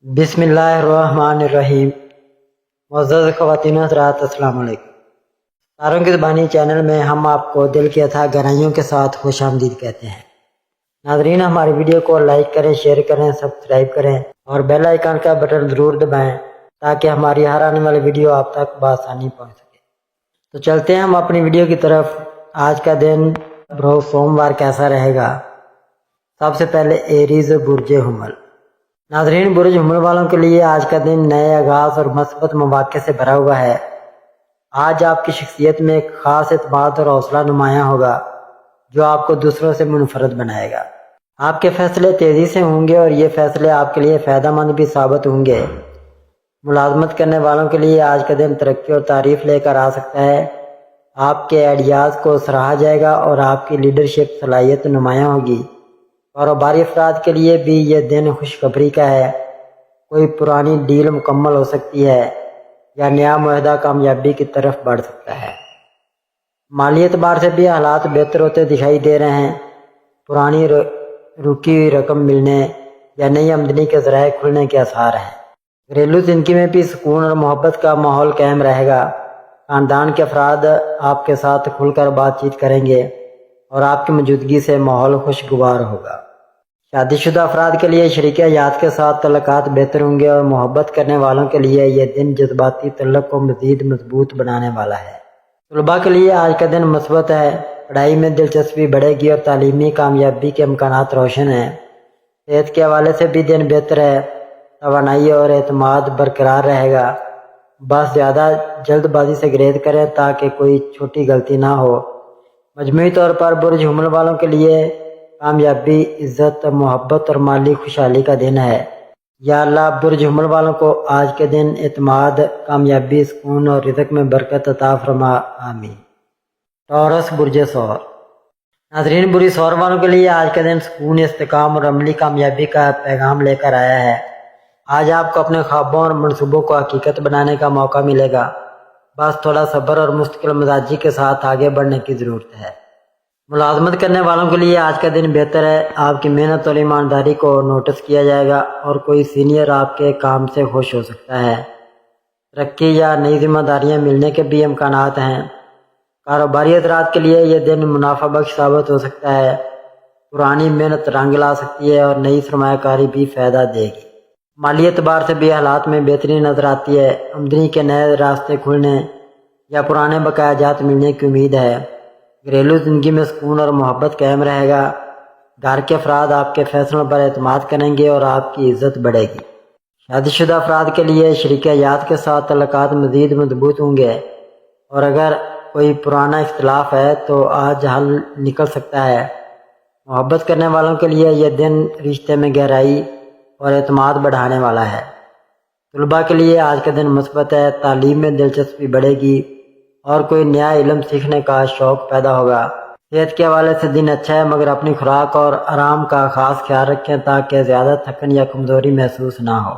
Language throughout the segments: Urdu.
بسم اللہ الرحمن الرحیم۔ معزز خواتین و حضرات، السلام علیکم۔ تاروں کی زبانی چینل میں ہم آپ کو دل کی اتھاہ گہرائیوں کے ساتھ خوش آمدید کہتے ہیں۔ ناظرین، ہماری ویڈیو کو لائک کریں، شیئر کریں، سبسکرائب کریں اور بیل آئیکن کا بٹن ضرور دبائیں تاکہ ہماری ہر آنے والی ویڈیو آپ تک بآسانی پہنچ سکے۔ تو چلتے ہیں ہم اپنی ویڈیو کی طرف۔ آج کا دن بروز سوموار کیسا رہے گا؟ سب سے پہلے ایریز برج حمل۔ ناظرین، برج حمل والوں کے لیے آج کا دن نئے آغاز اور مثبت مواقع سے بھرا ہوا ہے۔ آج آپ کی شخصیت میں ایک خاص اعتماد اور حوصلہ نمایاں ہوگا جو آپ کو دوسروں سے منفرد بنائے گا۔ آپ کے فیصلے تیزی سے ہوں گے اور یہ فیصلے آپ کے لیے فائدہ مند بھی ثابت ہوں گے۔ ملازمت کرنے والوں کے لیے آج کا دن ترقی اور تعریف لے کر آ سکتا ہے۔ آپ کے آئیڈیاز کو سراہا جائے گا اور آپ کی لیڈرشپ صلاحیت نمایاں ہوگی۔ کاروباری افراد کے لیے بھی یہ دن خوشخبری کا ہے۔ کوئی پرانی ڈیل مکمل ہو سکتی ہے یا نیا معاہدہ کامیابی کی طرف بڑھ سکتا ہے۔ مالی اعتبار سے بھی حالات بہتر ہوتے دکھائی دے رہے ہیں۔ پرانی رکی ہوئی رقم ملنے یا نئی آمدنی کے ذرائع کھلنے کے آثار ہیں۔ گھریلو زندگی میں بھی سکون اور محبت کا ماحول قائم رہے گا۔ خاندان کے افراد آپ کے ساتھ کھل کر بات چیت کریں گے اور آپ کی موجودگی سے ماحول خوشگوار ہوگا۔ شادی شدہ افراد کے لیے شریک حیات کے ساتھ تعلقات بہتر ہوں گے اور محبت کرنے والوں کے لیے یہ دن جذباتی تعلق کو مزید مضبوط بنانے والا ہے۔ طلباء کے لیے آج کا دن مثبت ہے۔ پڑھائی میں دلچسپی بڑھے گی اور تعلیمی کامیابی کے امکانات روشن ہیں۔ صحت کے حوالے سے بھی دن بہتر ہے۔ توانائی اور اعتماد برقرار رہے گا۔ بس زیادہ جلد بازی سے گریز کریں تاکہ کوئی چھوٹی غلطی نہ ہو۔ مجموعی طور پر برج حمل والوں کے لیے کامیابی، عزت، محبت اور مالی خوشحالی کا دن ہے۔ یا اللہ برج حمل والوں کو آج کے دن اعتماد، کامیابی، سکون اور رزق میں برکت عطا فرما، آمین۔ ٹورس برج ثور۔ ناظرین، برج ثور والوں کے لیے آج کا دن سکون، استحکام اور عملی کامیابی کا پیغام لے کر آیا ہے۔ آج آپ کو اپنے خوابوں اور منصوبوں کو حقیقت بنانے کا موقع ملے گا۔ بس تھوڑا صبر اور مستقل مزاجی کے ساتھ آگے بڑھنے کی ضرورت ہے۔ ملازمت کرنے والوں کے لیے آج کا دن بہتر ہے۔ آپ کی محنت اور ایمانداری کو نوٹس کیا جائے گا اور کوئی سینئر آپ کے کام سے خوش ہو سکتا ہے۔ ترقی یا نئی ذمہ داریاں ملنے کے بھی امکانات ہیں۔ کاروباری حضرات کے لیے یہ دن منافع بخش ثابت ہو سکتا ہے۔ پرانی محنت رنگ لا سکتی ہے اور نئی سرمایہ کاری بھی فائدہ دے گی۔ مالی اعتبار سے بھی حالات میں بہتری نظر آتی ہے۔ آمدنی کے نئے راستے کھلنے یا پرانے بقایا جات ملنے کی امید ہے۔ گھریلو زندگی میں سکون اور محبت قائم رہے گا۔ گھر کے افراد آپ کے فیصلوں پر اعتماد کریں گے اور آپ کی عزت بڑھے گی۔ شادی شدہ افراد کے لیے شریک حیات کے ساتھ تعلقات مزید مضبوط ہوں گے اور اگر کوئی پرانا اختلاف ہے تو آج حل نکل سکتا ہے۔ محبت کرنے والوں کے لیے یہ دن رشتے میں گہرائی اور اعتماد بڑھانے والا ہے۔ طلباء کے لیے آج کا دن مثبت ہے۔ تعلیم میں دلچسپی بڑھے گی اور کوئی نیا علم سیکھنے کا شوق پیدا ہوگا۔ صحت کے حوالے سے دن اچھا ہے مگر اپنی خوراک اور آرام کا خاص خیال رکھیں تاکہ زیادہ تھکن یا کمزوری محسوس نہ ہو۔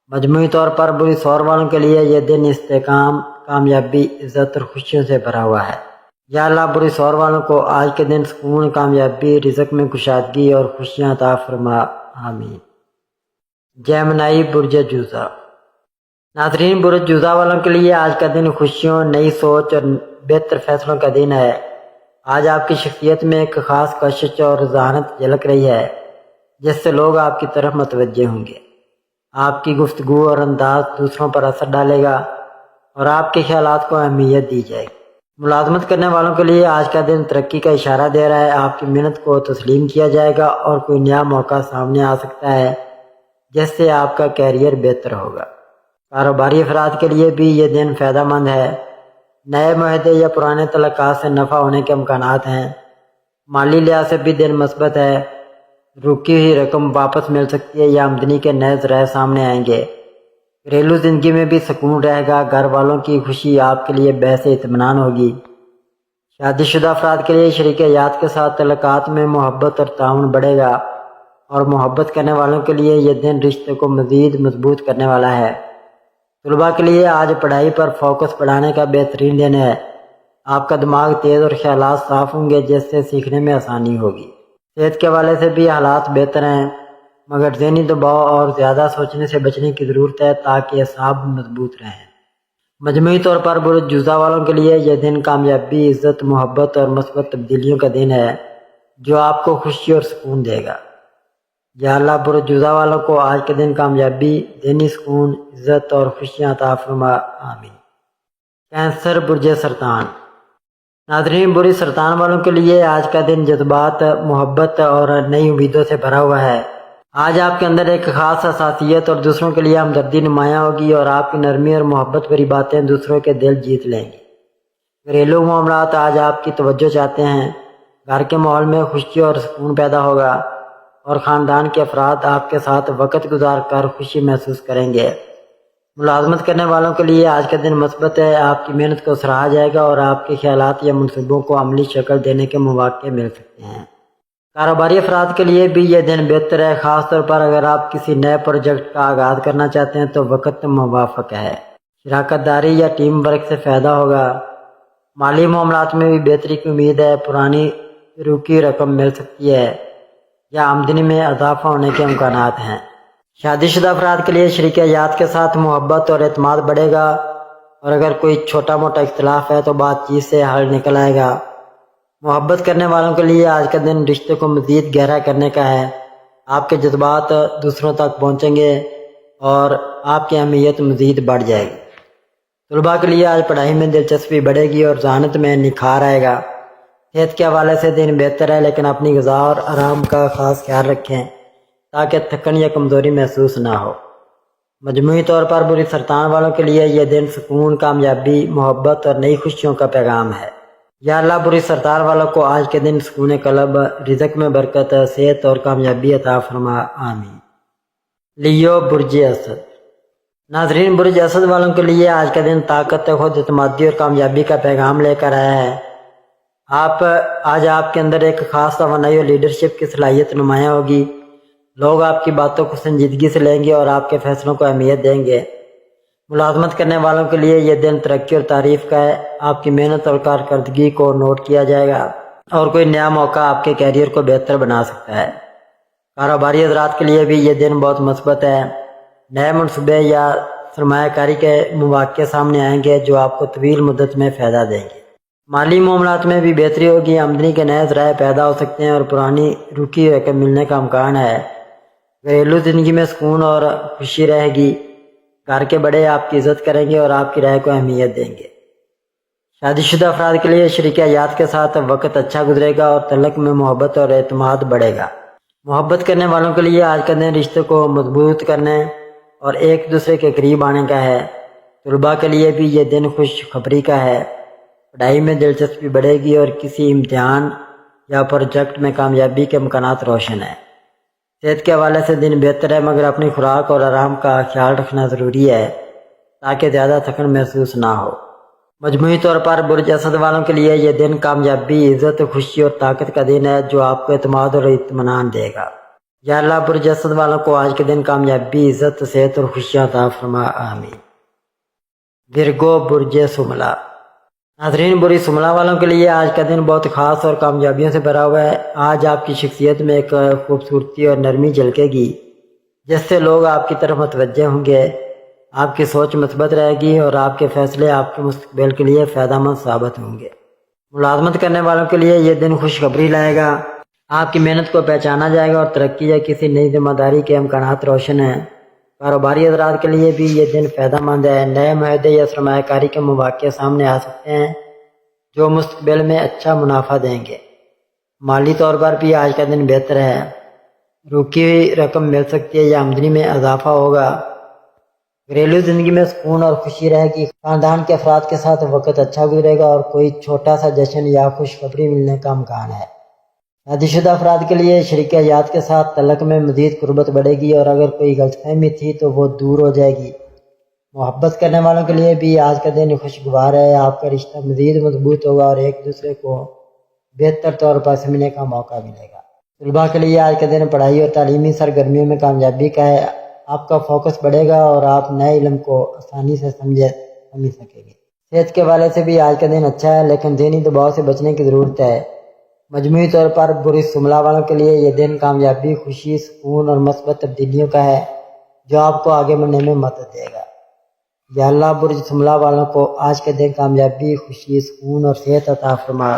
مجموعی طور پر برج ثور والوں کے لیے یہ دن استحکام، کامیابی، عزت اور خوشیوں سے بھرا ہوا ہے۔ یا اللہ برج ثور والوں کو آج کے دن سکون، کامیابی، رزق میں کشادگی اور خوشیاں عطا فرما، آمین۔ جیمنائی برج جوزا۔ ناظرین، برج جوزا والوں کے لیے آج کا دن خوشیوں، نئی سوچ اور بہتر فیصلوں کا دن ہے۔ آج آپ کی شخصیت میں ایک خاص کشش اور ذہانت جھلک رہی ہے جس سے لوگ آپ کی طرف متوجہ ہوں گے۔ آپ کی گفتگو اور انداز دوسروں پر اثر ڈالے گا اور آپ کے خیالات کو اہمیت دی جائے گی۔ ملازمت کرنے والوں کے لیے آج کا دن ترقی کا اشارہ دے رہا ہے۔ آپ کی محنت کو تسلیم کیا جائے گا اور کوئی نیا موقع سامنے آ سکتا ہے جس سے آپ کا کیریئر بہتر ہوگا۔ کاروباری افراد کے لیے بھی یہ دن فائدہ مند ہے۔ نئے معاہدے یا پرانے تعلقات سے نفع ہونے کے امکانات ہیں۔ مالی لحاظ سے بھی دن مثبت ہے۔ رکی ہوئی رقم واپس مل سکتی ہے یا آمدنی کے نئے ذرائع سامنے آئیں گے۔ گھریلو زندگی میں بھی سکون رہے گا۔ گھر والوں کی خوشی آپ کے لیے باعث اطمینان ہوگی۔ شادی شدہ افراد کے لیے شریک حیات کے ساتھ تعلقات میں محبت اور تعاون بڑھے گا اور محبت کرنے والوں کے لیے یہ دن رشتے کو مزید مضبوط کرنے والا ہے۔ طلباء کے لیے آج پڑھائی پر فوکس بڑھانے کا بہترین دن ہے۔ آپ کا دماغ تیز اور خیالات صاف ہوں گے جس سے سیکھنے میں آسانی ہوگی۔ صحت کے حوالے سے بھی حالات بہتر ہیں۔ مگر ذہنی دباؤ اور زیادہ سوچنے سے بچنے کی ضرورت ہے تاکہ اعصاب مضبوط رہیں۔ مجموعی طور پر برج جوزہ والوں کے لیے یہ دن کامیابی، عزت، محبت اور مثبت تبدیلیوں کا دن ہے جو آپ کو خوشی اور سکون دے گا۔ یا اللہ برج جوزہ والوں کو آج کے دن کامیابی، ذہنی سکون، عزت اور خوشیاں عطا فرما، آمین۔ کینسر برج سرطان۔ ناظرین، برج سرطان والوں کے لیے آج کا دن جذبات، محبت اور نئی امیدوں سے بھرا ہوا ہے۔ آج آپ کے اندر ایک خاص حساسیت اور دوسروں کے لیے ہمدردی نمایاں ہوگی اور آپ کی نرمی اور محبت بھری باتیں دوسروں کے دل جیت لیں گی۔ گھریلو معاملات آج آپ کی توجہ چاہتے ہیں۔ گھر کے ماحول میں خوشی اور سکون پیدا ہوگا اور خاندان کے افراد آپ کے ساتھ وقت گزار کر خوشی محسوس کریں گے۔ ملازمت کرنے والوں کے لیے آج کا دن مثبت ہے۔ آپ کی محنت کو سراہا جائے گا اور آپ کے خیالات یا منصوبوں کو عملی شکل دینے کے مواقع مل سکتے ہیں۔ کاروباری افراد کے لیے بھی یہ دن بہتر ہے، خاص طور پر اگر آپ کسی نئے پروجیکٹ کا آغاز کرنا چاہتے ہیں تو وقت موافق ہے۔ شراکت داری یا ٹیم ورک سے فائدہ ہوگا۔ مالی معاملات میں بھی بہتری کی امید ہے۔ پرانی رکی رقم مل سکتی ہے یا آمدنی میں اضافہ ہونے کے امکانات ہیں۔ شادی شدہ افراد کے لیے شریک حیات کے ساتھ محبت اور اعتماد بڑھے گا اور اگر کوئی چھوٹا موٹا اختلاف ہے تو بات چیت سے حل نکل آئے گا۔ محبت کرنے والوں کے لیے آج کا دن رشتے کو مزید گہرا کرنے کا ہے۔ آپ کے جذبات دوسروں تک پہنچیں گے اور آپ کی اہمیت مزید بڑھ جائے گی۔ طلباء کے لیے آج پڑھائی میں دلچسپی بڑھے گی اور ذہانت میں نکھار آئے گا۔ صحت کے حوالے سے دن بہتر ہے، لیکن اپنی غذا اور آرام کا خاص خیال رکھیں تاکہ تھکن یا کمزوری محسوس نہ ہو۔ مجموعی طور پر برج سرطان والوں کے لیے یہ دن سکون، کامیابی، محبت اور نئی خوشیوں کا پیغام ہے۔ یا اللہ برج سرطان والوں کو آج کے دن سکون قلب، رزق میں برکت، صحت اور کامیابی عطا فرما، آمین۔ لیو برج اسد۔ ناظرین، برج اسد والوں کے لیے آج کا دن طاقت، خود اعتمادی اور کامیابی کا پیغام لے کر آیا ہے۔ آج آپ کے اندر ایک خاص توانائی اور لیڈرشپ کی صلاحیت نمایاں ہوگی۔ لوگ آپ کی باتوں کو سنجیدگی سے لیں گے اور آپ کے فیصلوں کو اہمیت دیں گے۔ ملازمت کرنے والوں کے لیے یہ دن ترقی اور تعریف کا ہے۔ آپ کی محنت اور کارکردگی کو نوٹ کیا جائے گا اور کوئی نیا موقع آپ کے کیریئر کو بہتر بنا سکتا ہے۔ کاروباری حضرات کے لیے بھی یہ دن بہت مثبت ہے۔ نئے منصوبے یا سرمایہ کاری کے مواقع سامنے آئیں گے جو آپ کو طویل مدت میں فائدہ دیں گے۔ مالی معاملات میں بھی بہتری ہوگی۔ آمدنی کے نئے ذرائع پیدا ہو سکتے ہیں اور پرانی رکی رقم ملنے کا امکان ہے۔ گھریلو زندگی میں سکون اور خوشی رہے گی۔ گھر کے بڑے آپ کی عزت کریں گے اور آپ کی رائے کو اہمیت دیں گے۔ شادی شدہ افراد کے لیے شریک حیات کے ساتھ وقت اچھا گزرے گا اور تعلق میں محبت اور اعتماد بڑھے گا۔ محبت کرنے والوں کے لیے آج کا دن رشتے کو مضبوط کرنے اور ایک دوسرے کے قریب آنے کا ہے۔ طلباء کے لیے بھی یہ دن خوشخبری کا ہے۔ پڑھائی میں دلچسپی بڑھے گی اور کسی امتحان یا پروجیکٹ میں کامیابی کے امکانات روشن ہیں۔ صحت کے حوالے سے دن بہتر ہے، مگر اپنی خوراک اور آرام کا خیال رکھنا ضروری ہے تاکہ زیادہ تھکن محسوس نہ ہو۔ مجموعی طور پر برج اسد والوں کے لیے یہ دن کامیابی، عزت، خوشی اور طاقت کا دن ہے جو آپ کو اعتماد اور اطمینان دے گا۔ یا اللہ برج اسد والوں کو آج کے دن کامیابی، عزت، صحت اور خوشیاں عطا فرما، آمین۔ ورگو برج سملا۔ ناظرین، برج سملا والوں کے لیے آج کا دن بہت خاص اور کامیابیوں سے بھرا ہوا ہے۔ آج آپ کی شخصیت میں ایک خوبصورتی اور نرمی جھلکے گی جس سے لوگ آپ کی طرف متوجہ ہوں گے۔ آپ کی سوچ مثبت رہے گی اور آپ کے فیصلے آپ کے مستقبل کے لیے فائدہ مند ثابت ہوں گے۔ ملازمت کرنے والوں کے لیے یہ دن خوشخبری لائے گا۔ آپ کی محنت کو پہچانا جائے گا اور ترقی یا کسی نئی ذمہ داری کے امکانات روشن ہیں۔ کاروباری حضرات کے لیے بھی یہ دن فائدہ مند ہے۔ نئے معاہدے یا سرمایہ کاری کے مواقع سامنے آ سکتے ہیں جو مستقبل میں اچھا منافع دیں گے۔ مالی طور پر بھی آج کا دن بہتر ہے۔ رکی ہوئی رقم مل سکتی ہے یا آمدنی میں اضافہ ہوگا۔ گھریلو زندگی میں سکون اور خوشی رہے گی۔ خاندان کے افراد کے ساتھ وقت اچھا گزرے گا اور کوئی چھوٹا سا جشن یا خوشخبری ملنے کا امکان ہے۔ شادی شدہ افراد کے لیے شریک حیات کے ساتھ تعلق میں مزید قربت بڑھے گی اور اگر کوئی غلط فہمی تھی تو وہ دور ہو جائے گی۔ محبت کرنے والوں کے لیے بھی آج کا دن خوشگوار ہے۔ آپ کا رشتہ مزید مضبوط ہوگا اور ایک دوسرے کو بہتر طور پر سمجھنے کا موقع ملے گا۔ طلباء کے لیے آج کا دن پڑھائی اور تعلیمی سرگرمیوں میں کامیابی کا ہے۔ آپ کا فوکس بڑھے گا اور آپ نئے علم کو آسانی سے سمجھ سکیں گے۔ صحت کے حوالے سے بھی آج کا دن اچھا ہے، لیکن ذہنی دباؤ سے بچنے کی ضرورت ہے۔ مجموعی طور پر برج شملہ والوں کے لیے یہ دن کامیابی، خوشی، سکون اور مثبت تبدیلیوں کا ہے جو آپ کو آگے بڑھنے میں مدد دے گا۔ یا اللہ برج شملہ والوں کو آج کے دن کامیابی، خوشی، سکون اور صحت عطا فرما،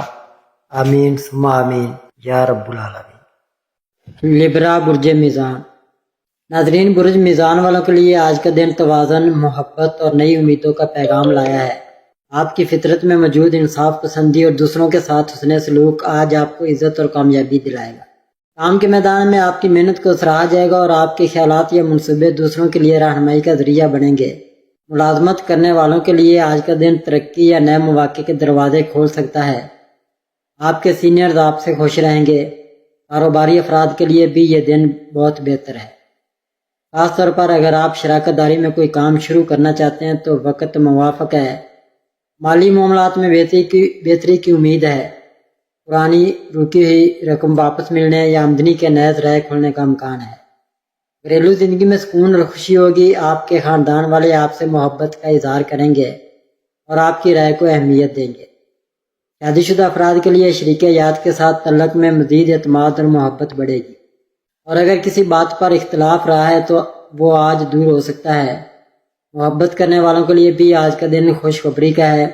آمین ثم آمین یا رب العالمین۔ لبرا برج میزان۔ ناظرین، برج میزان والوں کے لیے آج کا دن توازن، محبت اور نئی امیدوں کا پیغام لایا ہے۔ آپ کی فطرت میں موجود انصاف پسندی اور دوسروں کے ساتھ حسن سلوک آج آپ کو عزت اور کامیابی دلائے گا۔ کام کے میدان میں آپ کی محنت کو سراہا جائے گا اور آپ کے خیالات یا منصوبے دوسروں کے لیے رہنمائی کا ذریعہ بنیں گے۔ ملازمت کرنے والوں کے لیے آج کا دن ترقی یا نئے مواقع کے دروازے کھول سکتا ہے۔ آپ کے سینئرز آپ سے خوش رہیں گے۔ کاروباری افراد کے لیے بھی یہ دن بہت بہتر ہے، خاص طور پر اگر آپ شراکت داری میں کوئی کام شروع کرنا چاہتے ہیں تو وقت موافق ہے۔ مالی معاملات میں بہتری کی امید ہے۔ پرانی رکی ہوئی رقم واپس ملنے یا آمدنی کے نئے ذرائع کھلنے کا امکان ہے۔ گھریلو زندگی میں سکون اور خوشی ہوگی۔ آپ کے خاندان والے آپ سے محبت کا اظہار کریں گے اور آپ کی رائے کو اہمیت دیں گے۔ شادی شدہ افراد کے لیے شریک حیات کے ساتھ تعلق میں مزید اعتماد اور محبت بڑھے گی، اور اگر کسی بات پر اختلاف رہا ہے تو وہ آج دور ہو سکتا ہے۔ محبت کرنے والوں کے لیے بھی آج کا دن خوشخبری کا ہے۔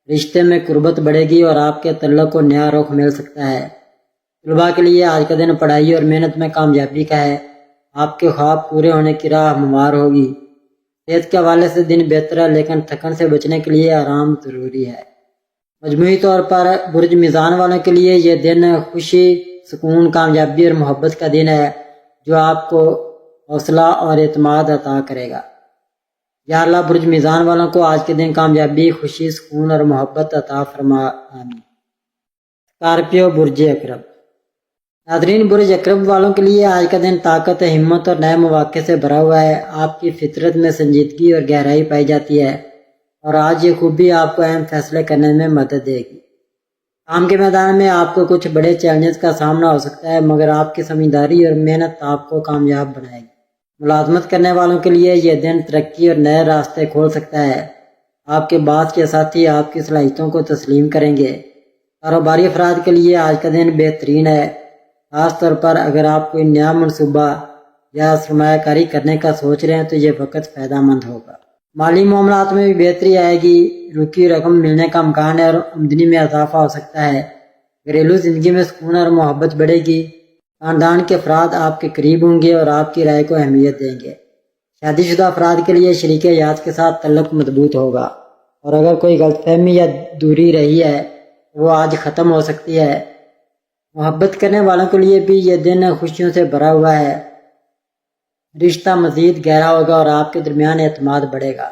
رشتے میں قربت بڑھے گی اور آپ کے تعلق کو نیا رخ مل سکتا ہے۔ طلباء کے لیے آج کا دن پڑھائی اور محنت میں کامیابی کا ہے۔ آپ کے خواب پورے ہونے کی راہ ہموار ہوگی۔ صحت کے حوالے سے دن بہتر ہے، لیکن تھکن سے بچنے کے لیے آرام ضروری ہے۔ مجموعی طور پر برج میزان والوں کے لیے یہ دن خوشی، سکون، کامیابی اور محبت کا دن ہے جو آپ کو حوصلہ اور اعتماد عطا کرے گا۔ یا اللہ برج میزان والوں کو آج کے دن کامیابی، خوشی، سکون اور محبت عطا فرما، آمین۔ اسکارپیو برج اکرب۔ ناظرین، برج اکرب والوں کے لیے آج کا دن طاقت، ہمت اور نئے مواقع سے بھرا ہوا ہے۔ آپ کی فطرت میں سنجیدگی اور گہرائی پائی جاتی ہے اور آج یہ خوبی آپ کو اہم فیصلے کرنے میں مدد دے گی۔ کام کے میدان میں آپ کو کچھ بڑے چیلنجز کا سامنا ہو سکتا ہے، مگر آپ کی سمجھداری اور محنت آپ کو کامیاب بنائے گی۔ ملازمت کرنے والوں کے لیے یہ دن ترقی اور نئے راستے کھول سکتا ہے۔ آپ کے باس کے ساتھی آپ کی صلاحیتوں کو تسلیم کریں گے۔ کاروباری افراد کے لیے آج کا دن بہترین ہے، خاص طور پر اگر آپ کوئی نیا منصوبہ یا سرمایہ کاری کرنے کا سوچ رہے ہیں تو یہ وقت فائدہ مند ہوگا۔ مالی معاملات میں بھی بہتری آئے گی۔ رکی رقم ملنے کا امکان ہے اور آمدنی میں اضافہ ہو سکتا ہے۔ گھریلو زندگی میں سکون اور محبت بڑھے گی۔ خاندان کے افراد آپ کے قریب ہوں گے اور آپ کی رائے کو اہمیت دیں گے۔ شادی شدہ افراد کے لیے شریک حیات کے ساتھ تعلق مضبوط ہوگا، اور اگر کوئی غلط فہمی یا دوری رہی ہے وہ آج ختم ہو سکتی ہے۔ محبت کرنے والوں کے لیے بھی یہ دن خوشیوں سے بھرا ہوا ہے۔ رشتہ مزید گہرا ہوگا اور آپ کے درمیان اعتماد بڑھے گا۔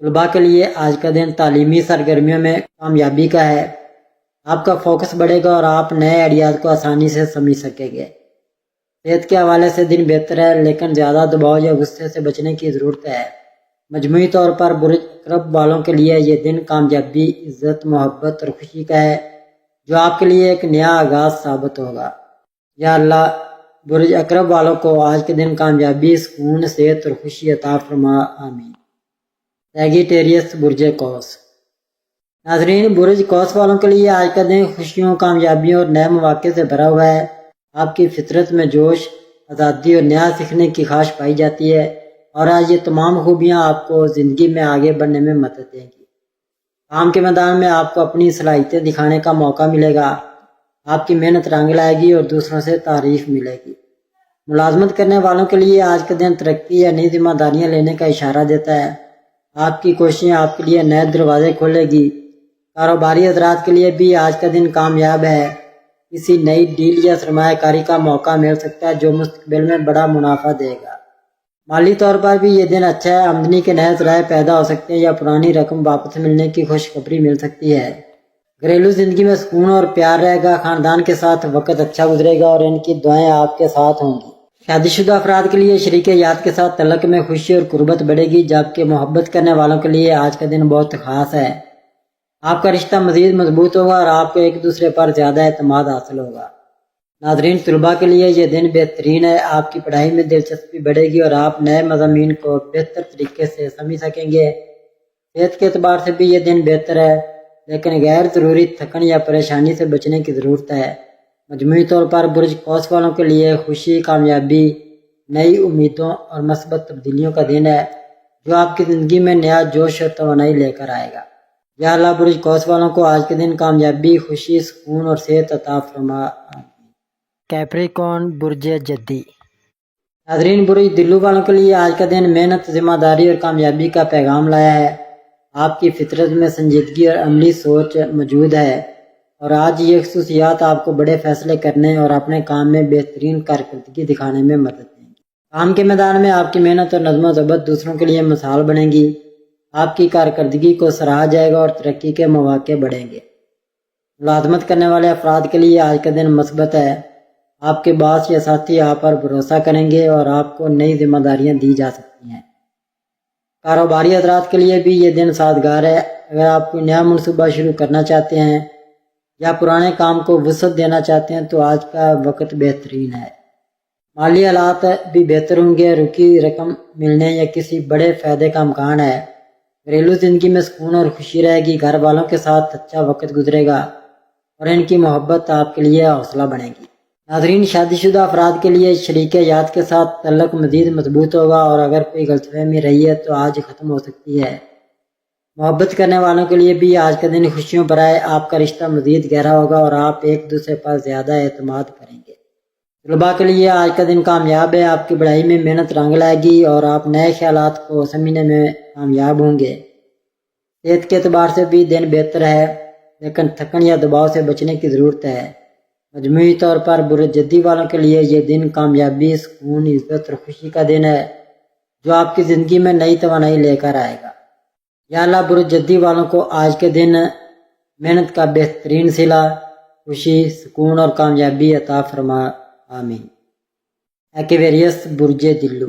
طلباء کے لیے آج کا دن تعلیمی سرگرمیوں میں کامیابی کا ہے۔ آپ کا فوکس بڑھے گا اور آپ نئے آئیڈیاز کو آسانی سے سمجھ سکیں گے۔ صحت کے حوالے سے دن بہتر ہے، لیکن زیادہ دباؤ یا غصے سے بچنے کی ضرورت ہے۔ مجموعی طور پر برج اکرب والوں کے لیے یہ دن کامیابی، عزت، محبت اور خوشی کا ہے جو آپ کے لیے ایک نیا آغاز ثابت ہوگا۔ یا اللہ برج اکرب والوں کو آج کے دن کامیابی، سکون، صحت اور خوشی عطا فرما، آمین۔ سیگیٹیریس برج قوس۔ ناظرین، برج قوس والوں کے لیے آج کا دن خوشیوں، کامیابیوں اور نئے مواقع سے بھرا ہوا ہے۔ آپ کی فطرت میں جوش، آزادی اور نیا سیکھنے کی خواہش پائی جاتی ہے، اور آج یہ تمام خوبیاں آپ کو زندگی میں آگے بڑھنے میں مدد دیں گی۔ کام کے میدان میں آپ کو اپنی صلاحیتیں دکھانے کا موقع ملے گا۔ آپ کی محنت رنگ لائے گی اور دوسروں سے تعریف ملے گی۔ ملازمت کرنے والوں کے لیے آج کا دن ترقی یا نئی ذمہ داریاں لینے کا اشارہ دیتا ہے۔ آپ کی کوششیں آپ کے لیے نئے دروازے کھولے گی۔ کاروباری حضرات کے لیے بھی آج کا دن کامیاب ہے۔ کسی نئی ڈیل یا سرمایہ کاری کا موقع مل سکتا ہے جو مستقبل میں بڑا منافع دے گا۔ مالی طور پر بھی یہ دن اچھا ہے۔ آمدنی کے نئے ذرائع پیدا ہو سکتے ہیں یا پرانی رقم واپس ملنے کی خوشخبری مل سکتی ہے۔ گھریلو زندگی میں سکون اور پیار رہے گا۔ خاندان کے ساتھ وقت اچھا گزرے گا اور ان کی دعائیں آپ کے ساتھ ہوں گی۔ شادی شدہ افراد کے لیے شریک حیات کے ساتھ تعلق میں خوشی اور قربت بڑھے گی، جبکہ محبت کرنے والوں کے لیے آج کا دن بہت خاص ہے۔ آپ کا رشتہ مزید مضبوط ہوگا اور آپ کو ایک دوسرے پر زیادہ اعتماد حاصل ہوگا۔ ناظرین، طلباء کے لیے یہ دن بہترین ہے۔ آپ کی پڑھائی میں دلچسپی بڑھے گی اور آپ نئے مضامین کو بہتر طریقے سے سمجھ سکیں گے۔ صحت کے اعتبار سے بھی یہ دن بہتر ہے، لیکن غیر ضروری تھکن یا پریشانی سے بچنے کی ضرورت ہے۔ مجموعی طور پر برج قوس والوں کے لیے خوشی، کامیابی، نئی امیدوں اور مثبت تبدیلیوں کا دن ہے جو آپ کی زندگی میں نیا جوش اور توانائی لے کر آئے گا۔ یا اللہ برج قوس والوں کو آج کے دن کامیابی، خوشی، سکون اور صحت عطا فرما۔ کیپریکون برج جدی۔ ناظرین، برج دلو والوں کے لیے آج کا دن محنت، ذمہ داری اور کامیابی کا پیغام لایا ہے۔ آپ کی فطرت میں سنجیدگی اور عملی سوچ موجود ہے اور آج یہ خصوصیات آپ کو بڑے فیصلے کرنے اور اپنے کام میں بہترین کارکردگی دکھانے میں مدد دیں گی۔ کام کے میدان میں آپ کی محنت اور نظم و ضبط دوسروں کے لیے مثال بنے گی۔ آپ کی کارکردگی کو سراہا جائے گا اور ترقی کے مواقع بڑھیں گے۔ ملازمت کرنے والے افراد کے لیے آج کا دن مثبت ہے۔ آپ کے باس یا ساتھی آپ پر بھروسہ کریں گے اور آپ کو نئی ذمہ داریاں دی جا سکتی ہیں۔ کاروباری حضرات کے لیے بھی یہ دن سازگار ہے۔ اگر آپ کوئی نیا منصوبہ شروع کرنا چاہتے ہیں یا پرانے کام کو وسعت دینا چاہتے ہیں تو آج کا وقت بہترین ہے۔ مالی حالات بھی بہتر ہوں گے، رکی رقم ملنے یا کسی بڑے فائدے کا امکان ہے۔ گھریلو زندگی میں سکون اور خوشی رہے گی، گھر والوں کے ساتھ اچھا وقت گزرے گا اور ان کی محبت آپ کے لیے حوصلہ بنے گی۔ ناظرین، شادی شدہ افراد کے لیے شریک حیات کے ساتھ تعلق مزید مضبوط ہوگا اور اگر کوئی غلط فہمی رہی ہے تو آج ختم ہو سکتی ہے۔ محبت کرنے والوں کے لیے بھی آج کا دن خوشیوں پر آئے، آپ کا رشتہ مزید گہرا ہوگا اور آپ ایک دوسرے پر زیادہ اعتماد کریں گے۔ طلباء کے لیے آج کا دن کامیاب ہے، آپ کی پڑھائی میں محنت رنگ لائے گی اور آپ نئے خیالات کو سمجھنے میں کامیاب ہوں گے۔ صحت کے اعتبار سے بھی دن بہتر ہے لیکن تھکن یا دباؤ سے بچنے کی ضرورت ہے۔ مجموعی طور پر برج جدی والوں کے لیے یہ دن کامیابی، سکون، عزت اور خوشی کا دن ہے جو آپ کی زندگی میں نئی توانائی لے کر آئے گا۔ یا اللہ برج جدی والوں کو آج کے دن محنت کا بہترین صلہ، خوشی، سکون اور کامیابی عطا فرما، آمین۔ ایکویریس برج دلو۔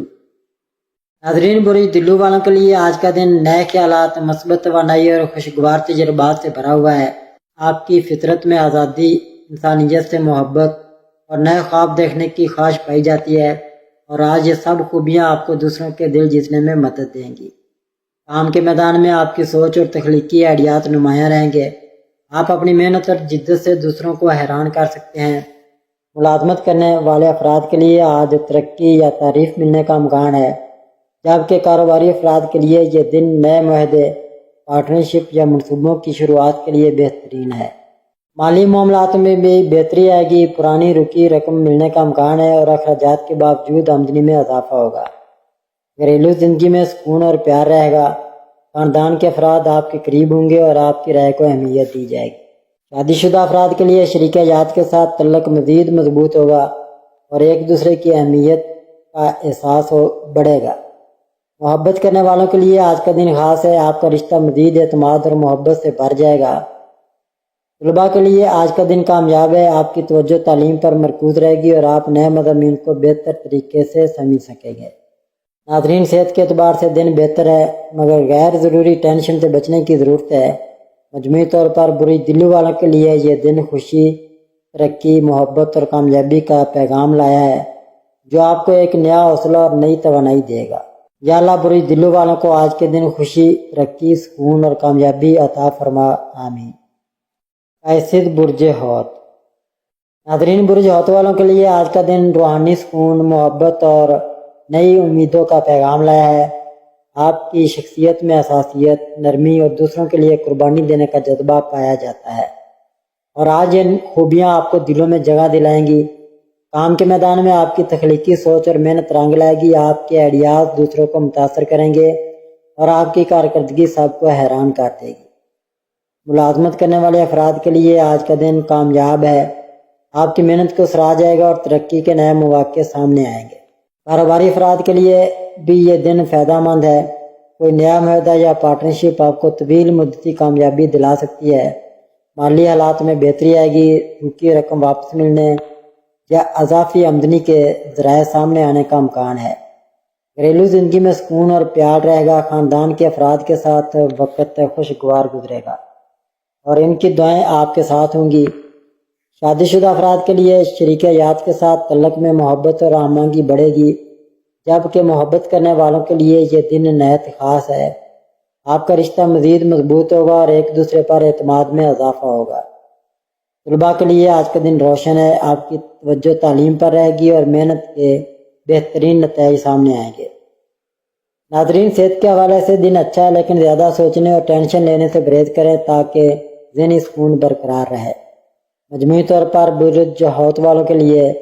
ناظرین، برج دلو والوں کے لیے آج کا دن نئے خیالات، مثبت توانائی اور خوشگوار تجربات سے بھرا ہوا ہے۔ آپ کی فطرت میں آزادی، انسانیت سے محبت اور نئے خواب دیکھنے کی خواہش پائی جاتی ہے اور آج یہ سب خوبیاں آپ کو دوسروں کے دل جیتنے میں مدد دیں گی۔ کام کے میدان میں آپ کی سوچ اور تخلیقی آئیڈیات نمایاں رہیں گے۔ آپ اپنی محنت اور جدت سے دوسروں کو حیران کر سکتے ہیں۔ ملازمت کرنے والے افراد کے لیے آج ترقی یا تعریف ملنے کا امکان ہے، جبکہ کاروباری افراد کے لیے یہ دن نئے معاہدے، پارٹنرشپ یا منصوبوں کی شروعات کے لیے بہترین ہے۔ مالی معاملات میں بھی بہتری آئے گی، پرانی رکی رقم ملنے کا امکان ہے اور اخراجات کے باوجود آمدنی میں اضافہ ہوگا۔ گھریلو زندگی میں سکون اور پیار رہے گا، خاندان کے افراد آپ کے قریب ہوں گے اور آپ کی رائے کو اہمیت دی جائے گی۔ شادی شدہ افراد کے لیے شریک حیات کے ساتھ تعلق مزید مضبوط ہوگا اور ایک دوسرے کی اہمیت کا احساس بڑھے گا۔ محبت کرنے والوں کے لیے آج کا دن خاص ہے، آپ کا رشتہ مزید اعتماد اور محبت سے بھر جائے گا۔ طلباء کے لیے آج کا دن کامیاب ہے، آپ کی توجہ تعلیم پر مرکوز رہے گی اور آپ نئے مضامین کو بہتر طریقے سے سمجھ سکیں گے۔ ناظرین، صحت کے اعتبار سے دن بہتر ہے مگر غیر ضروری ٹینشن سے بچنے کی ضرورت ہے۔ مجموعی طور پر برج دلو والوں کے لیے یہ دن خوشی، ترقی، محبت اور کامیابی کا پیغام لایا ہے جو آپ کو ایک نیا حوصلہ اور نئی توانائی دے گا۔ یا اللہ برج دلو والوں کو آج کے دن خوشی، ترقی، سکون اور کامیابی عطا فرما، آمین۔ قیصد برج حوت۔ ناظرین، برج حوت والوں کے لیے آج کا دن روحانی سکون، محبت اور نئی امیدوں کا پیغام لایا ہے۔ آپ کی شخصیت میں حساسیت، نرمی اور دوسروں کے لیے قربانی دینے کا جذبہ پایا جاتا ہے اور آج یہ خوبیاں آپ کو دلوں میں جگہ دلائیں گی۔ کام کے میدان میں آپ کی تخلیقی سوچ اور محنت رنگ لائے گی، آپ کے آئیڈیاز دوسروں کو متاثر کریں گے اور آپ کی کارکردگی سب کو حیران کر دے گی۔ ملازمت کرنے والے افراد کے لیے آج کا دن کامیاب ہے، آپ کی محنت کو سراہا جائے گا اور ترقی کے نئے مواقع سامنے آئیں گے۔ کاروباری افراد کے لیے بھی یہ دن فائدہ مند ہے، کوئی نیا معاہدہ یا پارٹنرشپ آپ کو طویل مدتی کامیابی دلا سکتی ہے۔ مالی حالات میں بہتری آئے گی، رکی رقم واپس ملنے یا اضافی آمدنی کے ذرائع سامنے آنے کا امکان ہے۔ گھریلو زندگی میں سکون اور پیار رہے گا، خاندان کے افراد کے ساتھ وقت خوشگوار گزرے گا اور ان کی دعائیں آپ کے ساتھ ہوں گی۔ شادی شدہ افراد کے لیے شریک حیات کے ساتھ تعلق میں محبت اور ہم آہنگی بڑھے گی، جبکہ محبت کرنے والوں کے لیے یہ دن نہایت خاص ہے۔ آپ کا رشتہ مزید مضبوط ہوگا اور ایک دوسرے پر اعتماد میں اضافہ ہوگا۔ طلباء کے لیے آج کا دن روشن ہے، آپ کی توجہ تعلیم پر رہے گی اور محنت کے بہترین نتائج سامنے آئیں گے۔ ناظرین، صحت کے حوالے سے دن اچھا ہے، لیکن زیادہ سوچنے اور ٹینشن لینے سے پرہیز کریں تاکہ ذہنی سکون برقرار رہے۔ مجموعی طور پر برج حوت والوں کے لیے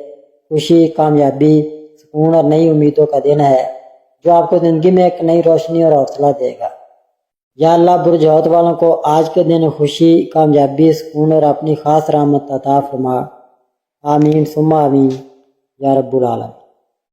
خوشی، کامیابی، سکون اور نئی امیدوں کا دن ہے، جو آپ کو زندگی میں ایک نئی روشنی اور حوصلہ دے گا۔ یا اللہ برج حوت والوں کو آج کے دن خوشی، کامیابی، سکون اور اپنی خاص رحمت عطا فرما۔ آمین ثم آمین یا رب العالمین۔